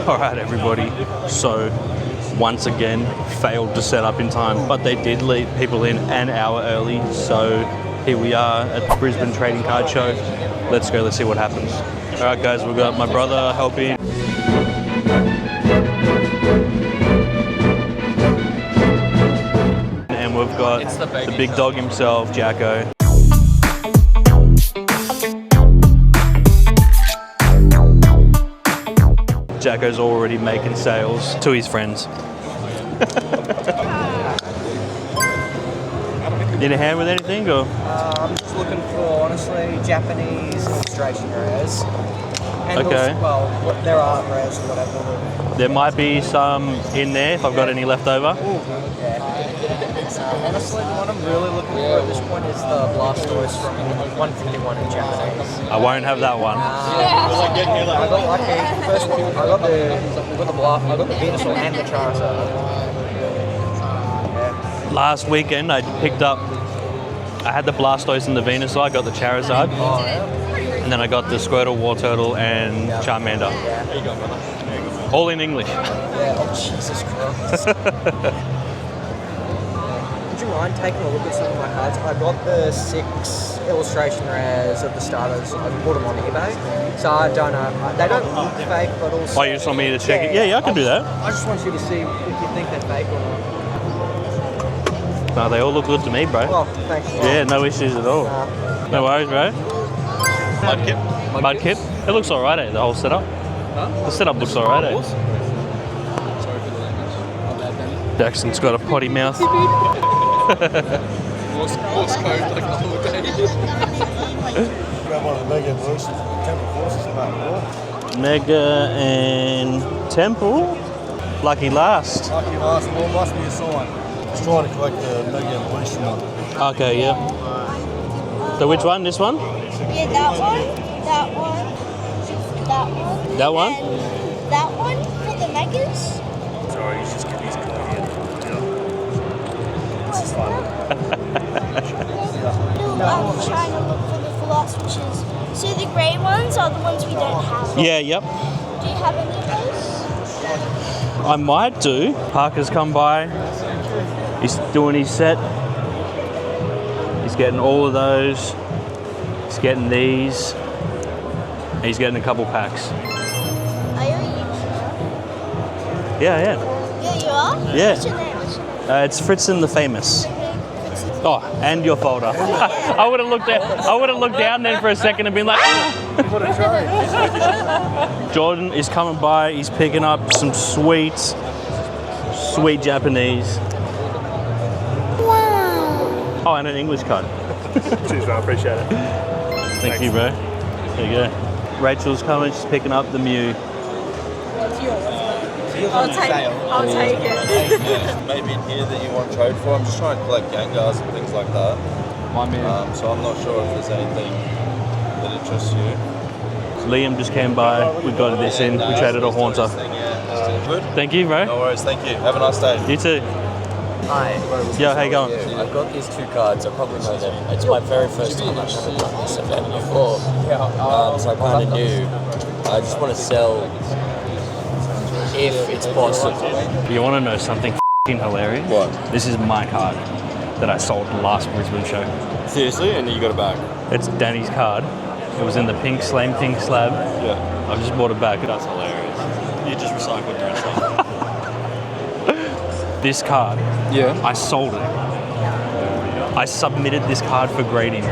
Alright everybody, so once again failed to set up in time, but they did lead people in an hour early, so here we are at the Brisbane Trading Card Show. Let's go, let's see what happens. Alright guys, we've got my brother helping. And we've got the big dog himself, Jacko. Jacko's already making sales to his friends. In a hand with anything, or? I'm just looking for, honestly, Japanese illustration rares. And okay. Also, well, there are rares or whatever. There might be some in there if I've got any left over. Yeah. Honestly, the one I'm really looking for at this point is the Blastoise from 151 in Japanese. I won't have that one. I got lucky. First one, I got the Venusaur and the Charizard. Last weekend I picked up, I had the Blastoise and the Venusaur, I got the Charizard. Oh, yeah. And then I got the Squirtle, Wartortle and Charmander. Yeah. There you go, brother. All in English. Yeah, oh Jesus Christ. Would you mind taking a look at some of my cards? I got the 6 illustration rares of the starters. I bought them on eBay. So I don't know. They don't look fake, but also... Oh, you just want me to check it? Yeah, I can do that. I just want you to see if you think they're fake or not. No, they all look good to me, bro. Oh, thanks. Yeah, no issues at all. No worries, bro. Mudkip? Mudkip? It looks alright, eh? The whole setup. Huh? The setup looks alright, eh? Sorry for the language. Not bad, Danny. Jackson's got a potty mouth. Morse code like the whole day. Grab one of the Mega Evolution Temple Forces about Mega and Temple. Lucky last. Lucky last, well, must be a sign. Just trying to collect the Mega Evolution one. Okay, yeah. So which one? This one? Yeah, that one, that one, that one. That one? And that one for the megas. Sorry, he's just getting his card here. This is fun. I'm trying to look for the floss, which is... So the grey ones are the ones we don't have. Yeah, yep. Do you have any of those? I might do. Parker's come by. He's doing his set. He's getting all of those. He's getting these. And he's getting a couple packs. Are you Yeah. Yeah, you are? Yeah. What's your name? It's Fritzen the Famous. Oh, and your folder. I would have looked down then for a second and been like, What a try. Jordan is coming by. He's picking up some sweet Japanese. Wow. Oh, and an English card. Cheers, bro. I appreciate it. Thank you, bro. There you go. Rachel's coming. She's picking up the Mew. I'll take it. Maybe in here that you want trade for. I'm just trying to collect Gengars and things like that. My man. So I'm not sure if there's anything that interests you. Liam just came by. We got this in. We traded a Haunter. Good? Thank you, bro. No worries, thank you. Have a nice day. You too. Hi. Yo, how you going? I've got these 2 cards. I probably know them. It's my very first time. I've never done this event before. So I kind of knew. I just want to sell if it's possible. You want to know something f***ing hilarious? What? This is my card that I sold last Brisbane show. Seriously? And you got it back? It's Danny's card. It was in the pink slab. Yeah. I've just bought it back. That's hilarious. You just recycled your own stuff. This card, Yeah. I sold it. I submitted this card for grading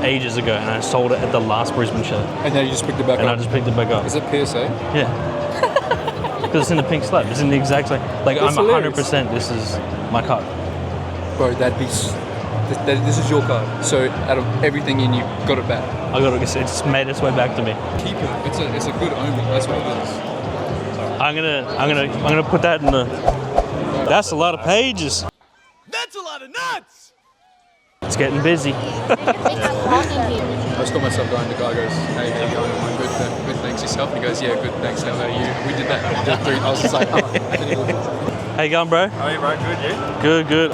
ages ago, and I sold it at the last Brisbane show. And then you just picked it back And I up. just picked it back up. Is it PSA? Yeah. Because it's in the pink slab. It's in the exact same. Like, That's I'm hilarious. 100% this is my card. Bro, this is your card. So out of everything in you, got it back. I got it. It's made its way back to me. Keep it. It's a good omen. That's what it is. I'm gonna put that in the. That's a lot of pages. That's a lot of nuts! It's getting busy. I just got myself going. The guy goes, "Hey, how you going?" I'm good. Good, thanks yourself. And he goes, "Yeah, good, thanks. How about you?" We did that. I was just like, "Oh, How you going, bro? How are you, bro? Good, you? Good, good.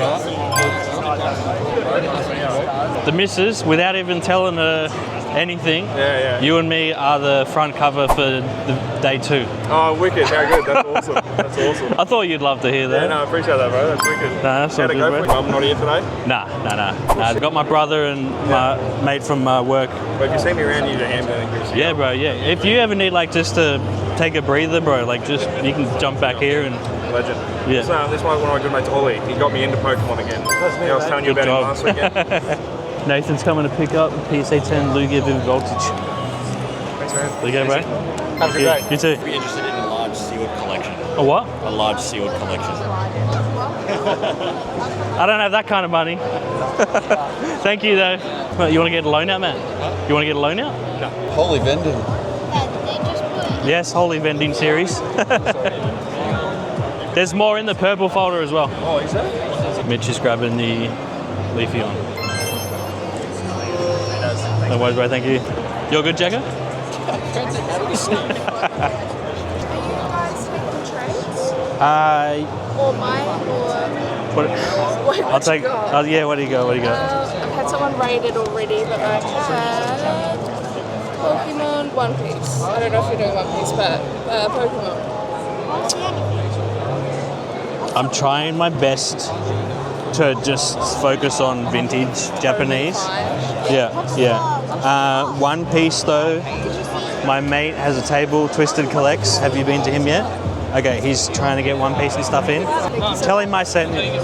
The missus, without even telling her anything, Yeah. you and me are the front cover for the day 2. Oh, wicked. How good. That's awesome. That's awesome. I thought you'd love to hear that. Yeah, no, I appreciate that, bro. That's wicked. Nah, that's How'd all it good, go for bro. you? I'm not here today. Nah. I've got my brother and my mate from work. But if you see me around, you need a hand and give us a Yeah, bro, yeah. If you ever need, like, just to take a breather, bro, like, just, you can jump back here and... legend. Yeah. So, this one's one of my good mates, Ollie. He got me into Pokemon again. I was telling you Good about him job. last weekend. Nathan's coming to pick up PSA 10 Lugia Vivid Voltage. Thanks, man. There you go, bro. Have a good day. You too. Be interested in a large sealed collection. A what? A large sealed collection. I don't have that kind of money. Thank you, though. Well, you want to get a loan out, man? You want to get a loan out? Holy vending. They just put Yes, Holy Vending Series. There's more in the purple folder as well. Oh, is that? Mitch is grabbing the Leafy on. No worries, bro. Thank you. You're good, Jagger? Are you guys taking trades? Or mine, or What, I'll take. Yeah, what do you go? What do you go? I've had someone rated already, but I've had Pokemon One Piece. I don't know if you're doing One Piece, but Pokemon. I'm trying my best to just focus on vintage Japanese. Yeah. One Piece though. My mate has a table, Twisted Collects. Have you been to him yet? Okay, he's trying to get One Piece and stuff in. Tell him I sent him.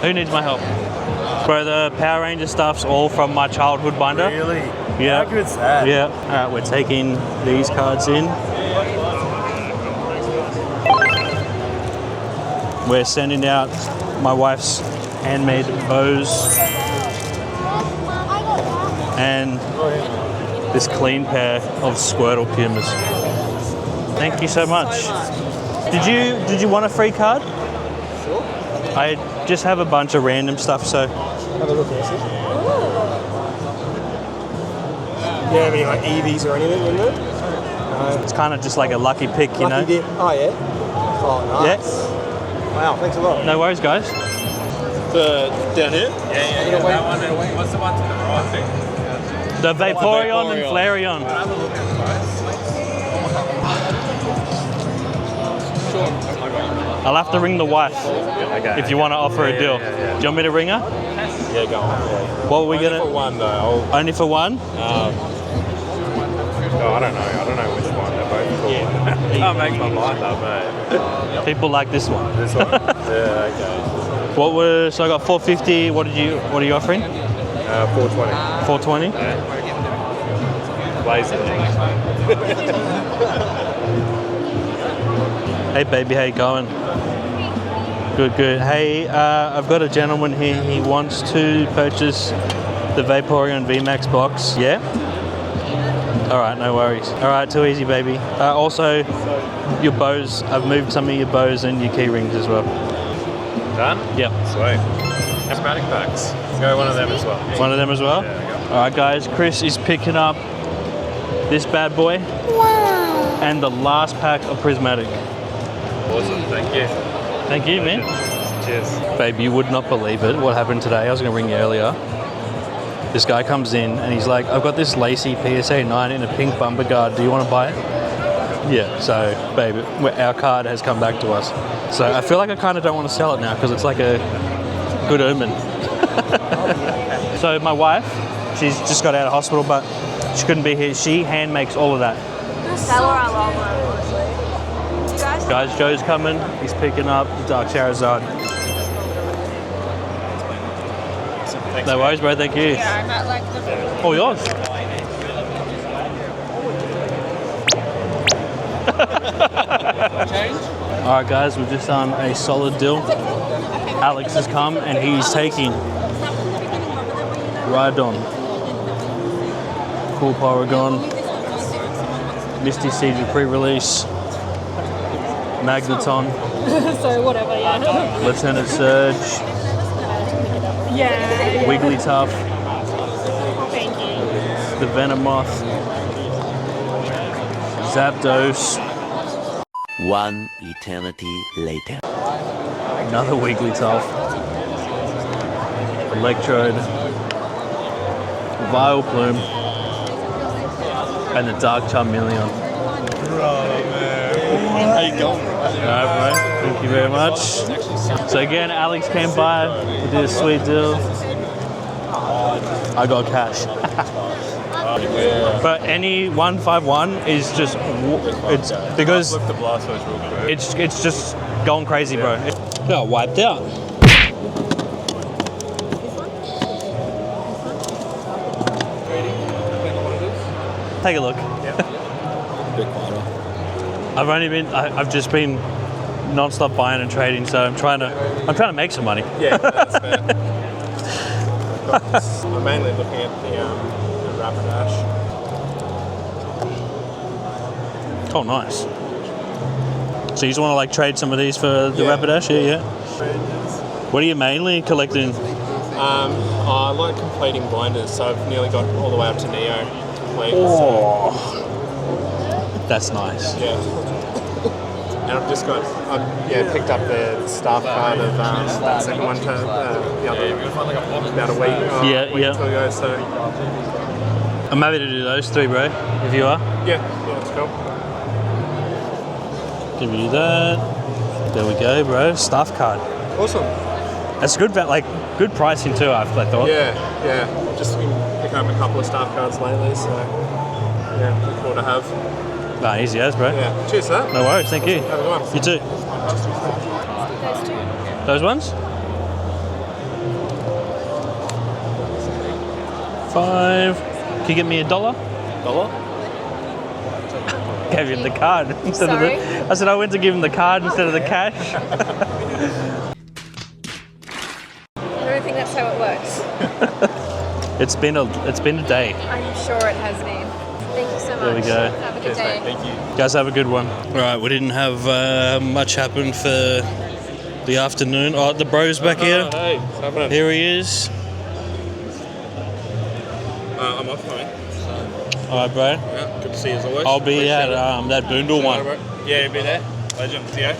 Who needs my help? Bro, the Power Ranger stuff's all from my childhood binder. Really? Yeah. How good's that? Yeah. Alright, we're taking these cards in. We're sending out my wife's handmade bows and this clean pair of Squirtle Pumas. Thank you so much. Did you want a free card? Sure. I just have a bunch of random stuff, so Have a look at this. Do you have any like EVs or anything in there? it's kind of just like a lucky pick, you know? Lucky dip. Oh yeah. Oh nice. Wow, thanks a lot. No worries, guys. Down here? Yeah. That one. What's the one to the right? The Vaporeon and Flareon. I'll have to ring the wife if you want to offer a deal. Do you want me to ring her? Yeah, go on. What were we Only gonna? for one though. Only for one? I don't know. I don't know which one. They're both cool. Can't make my mind up, mate. People like this one. This one? Yeah, okay. What was? So I got 450. What are you offering? 420. 420. Lazy. Hey baby, how you going? Good. Hey, I've got a gentleman here. He wants to purchase the Vaporeon VMAX box. Yeah. All right, no worries. All right, too easy, baby. Also, your bows. I've moved some of your bows and your key rings as well. Done? Yep. Sweet. Asthmatic packs. Go one of them as well. One of them as well? Yeah, All right, guys. Chris is picking up this bad boy. wow. And the last pack of Prismatic. Awesome. Thank you. Thank you, man. Cheers. Babe, you would not believe it. What happened today? I was going to ring you earlier. This guy comes in and he's like, I've got this lacy PSA 9 in a pink bumper guard. Do you want to buy it? Yeah, so, babe, our card has come back to us. So I feel like I kind of don't want to sell it now because it's like a good omen. So my wife, she's just got out of hospital, but she couldn't be here. She hand makes all of that. Tell her I love her, honestly. You guys? Guys, Joe's coming. He's picking up the Dark Charizard. No worries, bro. Thank you. Yeah, I'm at like the... All yours. All right, guys. We've just done a solid deal. Alex has come and he's taking Rhydon, Cool Porygon, Misty Siege pre-release, Magneton, So whatever, yeah. Lieutenant Surge, Yeah. Wigglytuff, Thank you. the Venomoth, Zapdos, One eternity later. another Wigglytuff, Electrode, Vileplume, And the dark charmeleon. How you going? Alright, bro. Thank you very much. So again, Alex came by. We did a sweet deal. I got cash. But any 151 is just it's because Flip the blast first real quick. it's just going crazy, bro. It got wiped out. Take a look. I've just been non-stop buying and trading, so I'm trying to make some money. Yeah, that's fair. I'm mainly looking at the Rapidash. Oh, nice. So you just want to like trade some of these for the Rapidash? Yeah. What are you mainly collecting? I like completing binders, so I've nearly got all the way up to Neo complete. Oh, that's nice. Yeah. And I've just got, picked up the staff card of that second one to the other about a week or two ago. So I'm happy to do those three, bro. If you are. yeah, that's cool. Give you that. There we go, bro. Staff card. Awesome. That's good, like good pricing too. I thought. Yeah. I've just been picking up a couple of staff cards lately, so yeah, look forward to have. Nah, easy as, bro. Yeah. Cheers, sir. No worries. Thank you. Have a good one. You too. Those two. Those ones? 5. Can you get me $1? $1? Gave him the card instead of Sorry? the. I said I went to give him the card instead of the cash. I don't think that's how it works. It's been a day. I'm sure it has been. Thank you so much. There we go. Have a good day. Thank you. Guys, have a good one. All right, we didn't have much happen for the afternoon. Oh, the bro's back here. Hey, what's happening? Here he is. I'm off, mate. All right, bro. Yeah, good to see you as always. I'll be at that Boondle one. Yeah, you'll be there. Legend, Theo.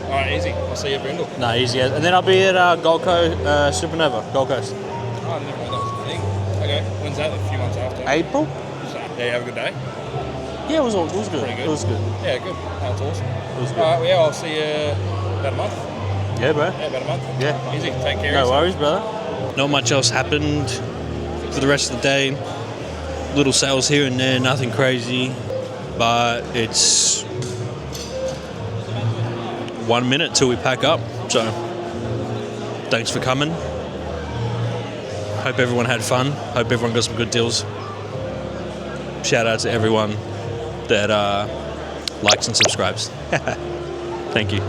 All right, easy. I'll see you at Brindle. No, easy. And then I'll be at Gold Coast, Supernova, Gold Coast. Oh, I didn't know that was a thing. Okay, when's that? A few months after. April? Yeah, you have a good day. Yeah, it was good. Pretty good. It was good. Yeah, good. That's awesome. It was good. All right, well, yeah, I'll see you about a month. Yeah, bro. Yeah, about a month. Yeah. Easy. Take care. No worries, brother. Not much else happened for the rest of the day. Little sales here and there, nothing crazy. But it's 1 minute till we pack up. So, thanks for coming. Hope everyone had fun. Hope everyone got some good deals. Shout out to everyone that likes and subscribes. Thank you.